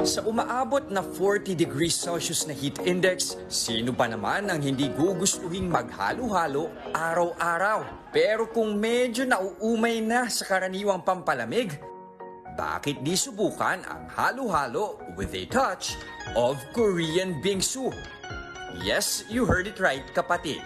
Sa umaabot na 40 degrees Celsius na heat index, sino ba naman ang hindi gugustuhing maghalo-halo araw-araw? Pero kung medyo nauumay na sa karaniwang pampalamig, bakit di subukan ang halo-halo with a touch of Korean bingsu? Yes, you heard it right, kapatid.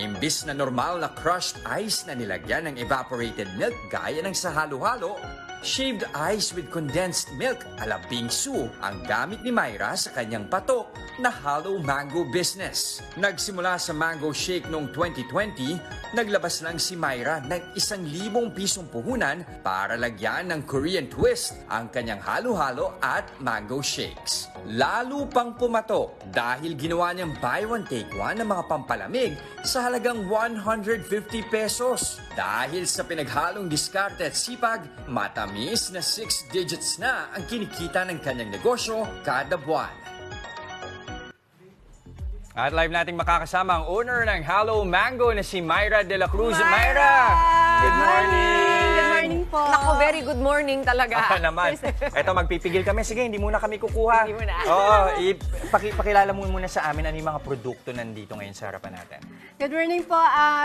Imbis na normal na crushed ice na nilagyan ng evaporated milk gaya ng sa halo-halo, shaved ice with condensed milk ala bingsu ang gamit ni Myra sa kanyang patok na halo mango business. Nagsimula sa mango shake noong 2020, naglabas lang si Myra ng 1,000 pisong puhunan para lagyan ng Korean twist ang kanyang halo-halo at mango shakes. Lalo pang pumatok dahil ginawa niyang buy one take one ng mga pampalamig sa halagang 150 pesos. Dahil sa pinaghalong diskarte at sipag, matamis na 6 digits na ang kinikita ng kanyang negosyo kada buwan. At live nating makakasama ang owner ng Halo Mango na si Myra de la Cruz. Myra! Good morning! Good morning po. Naku, very good morning talaga. Naman. Eto, magpipigil kami. Sige, hindi muna kami kukuha. Hindi muna. Oo, pakilala mo muna sa amin ano yung mga produkto nandito ngayon sa harapan natin. Good morning po.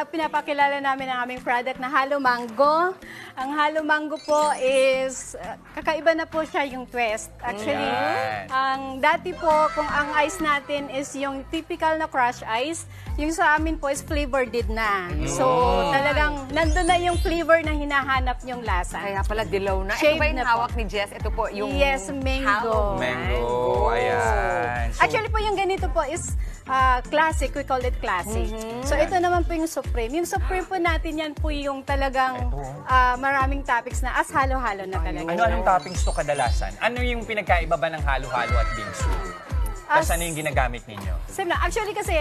Pinapakilala namin ang aming product na Halo Mango. Ang Halo Mango po is, kakaiba na po siya yung twist. Actually, Yan. ang dati po, kung ang ice natin is yung typical na crush ice, yung sa amin po is flavored na. So, talagang nandun na yung flavor na hinahanap yung lasa. Kaya pala dilaw na. Shade Ito ba yung na po. hawak ni Jess? Ito po yung Yes, mango. Mango, ayan. So, Actually po yung ganito po is classic, we call it classic. So ito naman po yung Supreme. Yung Supreme po natin yan po yung talagang maraming topics na as halo-halo na talaga. anong toppings to kadalasan? Ano yung pinagkaiba ba ng halo-halo at bingsu? Tapos ano yung ginagamit ninyo? Same lang. Actually kasi,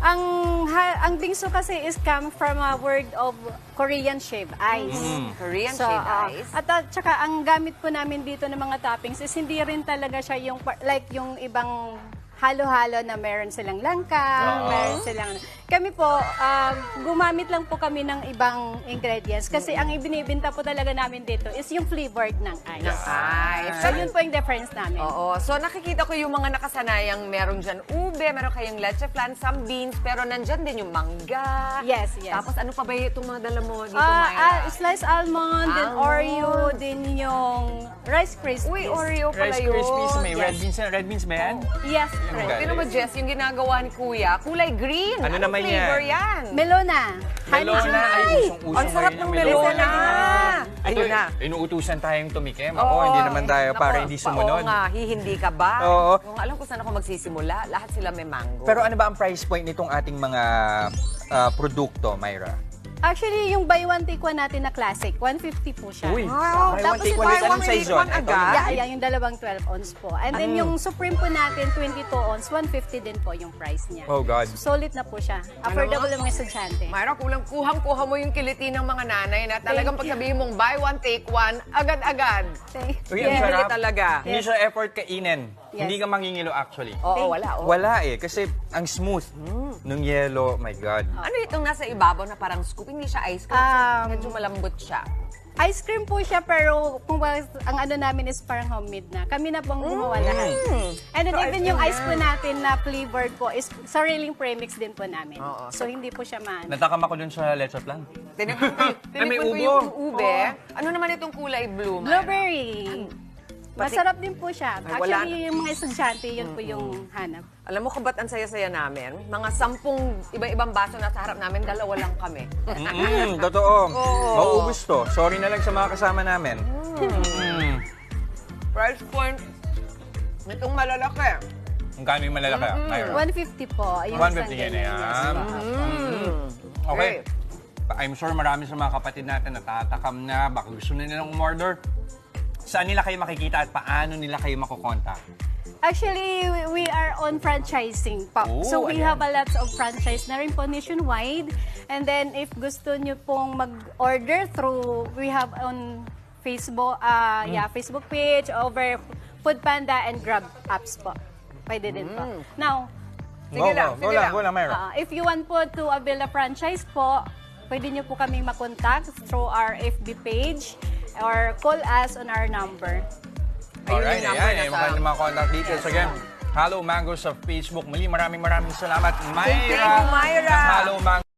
ang bingsu kasi is come from a word of Korean shaved ice. Korean shaved ice. At saka ang gamit po namin dito ng mga toppings is hindi rin talaga siya yung like yung ibang halo-halo na meron silang langka, meron silang... Kami po, gumamit lang po kami ng ibang ingredients kasi ang ibinibenta po talaga namin dito is yung flavored ng ice. Ay, So yun po yung difference namin. Oo. So nakikita ko yung mga nakasanayang meron dyan ube, meron kayong leche flan, some beans, pero nandyan din yung mangga. Yes, yes. Tapos ano pa ba itong mga dala mo dito, Myra? Sliced almond, then Almond. Oreo, din yung Rice Krispies. Uy, Oreo pala Rice yun. Krispies, may Yes. red beans ba yan? Yes, Ang right. Tignan mo, Jess, yung ginagawa ni Kuya, kulay green. Ano naman flavor yan? Melona. Melona, ay usong-uso Ang sarap ngayon ng yung melona. Ito, Ayun na. inuutusan tayong tumikim. Ako, hindi naman tayo para hindi sumunod. Oo nga, hihindi ka ba? Oo. Kung alam ko saan ako magsisimula, lahat sila may mango. Pero ano ba ang price point nitong ating mga produkto, Myra? Actually, yung buy one take one natin na classic, 150 po siya. Uy, Wow, buy one, tapos take ito, one. buy Anong one, size take yun? one Ito, agad? Yeah, yung dalawang 12 ounce po. And then yung Supreme po natin, 22 ounce, 150 din po yung price niya. Oh, God. Solid na po siya. Affordable ng mga estudyante. Myra, kuhang-kuha mo yung kiliti ng mga nanay na talagang Thank you. pagsabihin mong buy one, take one, agad-agad. Uy, ang Bibili sarap. talaga. Hindi siya effort kainin. Yes. Hindi ka mangingilo actually. Oo, wala. Oh. Wala eh, kasi ang smooth nung yellow, my God. Ano itong nasa ibabaw na parang scoop? Hindi siya ice cream. Medyo malambot siya. Ice cream po siya, pero kung ang ano namin is parang homemade na. Kami na pong gumawa lahat. And then So, even ice yung cream ice po natin na flavored po is sariling premix din po namin. Oo. So hindi po siya Natakam ako dun sa leche plan. Tinikman may ko ubo. yung ube. Ano naman itong kulay blue, Myra? Blueberry. Masarap din po siya. Ay, wala Actually, yung mga estudyante, yun po yung hanap. Alam mo kung ba't ang saya-saya namin? Mga 10 iba-ibang baso na sa harap namin, dalawa lang kami. Totoo. Oo. Mauubos to. Sorry na lang sa mga kasama namin. Price point, itong malalaki. Ang kano yung malalaki, Myra? 150 po. Yung 150 isang yan, ganyan. ayan. Yes po. Okay. I'm sure marami sa mga kapatid natin natatakam na, baka gusto na nilang umorder. Saan nila kayo makikita at paano nila kayo makukontak? Actually, we are on franchising po. Oh, So we ayan. have a lot of franchise na rin po nationwide. And then if gusto nyo pong mag-order through, we have on Facebook, Facebook page, over Foodpanda and Grab apps po. Pwede din po. Now, Sige lang, sige lang. Go lang, Myra. if you want po to avail a franchise po, pwede nyo po kaming makontak through our FB page or call us on our number. Ayun yung number ayan, na sa... mga contact details again. Hello Mango sa Facebook. Muli, maraming salamat, Myra. Thank you, Myra. Ng Hello Mango.